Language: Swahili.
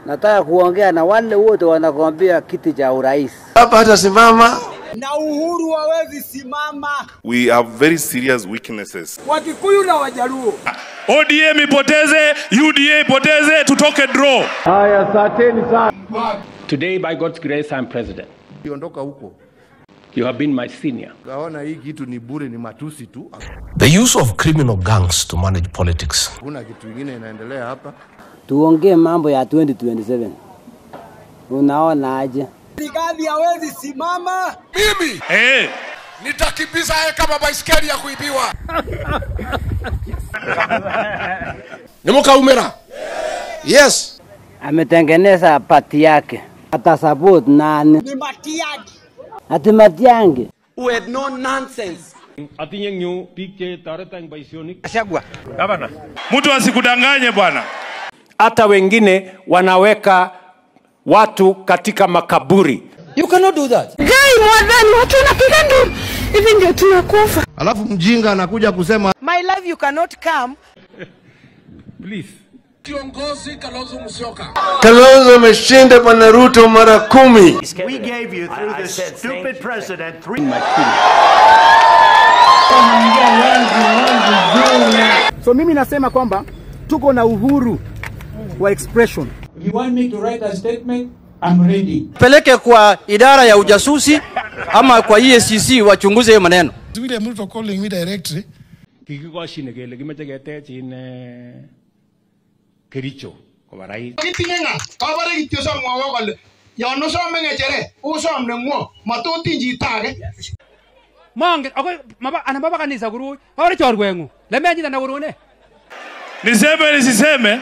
Nataka kuongea na wale wote wanakuambia kiti cha urais. Hapa hata simama. Na Uhuru hawezi simama. We have very serious weaknesses. Wakikuyu na Wajaluo. ODM ipoteze, UDA ipoteze, tutoke draw. Haya, asanteni sana. Today, by God's grace, I'm president. Kiondoka huko. You have been my senior. Kaona hii kitu ni bure, ni matusi tu. The use of criminal gangs to manage politics. Kuna kitu kingine inaendelea hapa. Tuongee mambo ya 2027. Unaona aje? Rigathi hawezi simama. Mimi nitakimbiza yeye kama baiskeli ya kuibiwa. Nimukaumira. Yes. Ametengeneza party yake. Ata support nani? Ni Matiang'i. Ati Matiang'i. With no nonsense. Atinye nyu pike tareta ngbaisioni. Ashagwa. Gavana. Mtu asikudanganye bwana. Hata wengine wanaweka watu katika makaburi. You cannot do that. Guy mwadhani watu wanapiga nduru. Hivi ndio tunakufa. Alafu mjinga anakuja kusema My life you cannot come. Please. Kiongozi Kalonzo Musyoka. Kalonzo ameshinda Bwana Ruto mara 10. We gave you through this stupid president 3 So mimi nasema kwamba tuko na uhuru wa expression. You want me to write a statement? I'm ready. Peleke kwa idara ya ujasusi ama kwa EACC wachunguze hiyo maneno. William Ruto calling me directly. Kikikoshine kele kimeche ketech Kericho kwa rais. Kitinyenga kabare kityo sa mwawo kole yono some ngechere usom nengwo matoti jitage. Mange ako anababa kanisa guru. Pawale chorwengu. Lemeji na gurune. Niseme nisiseme.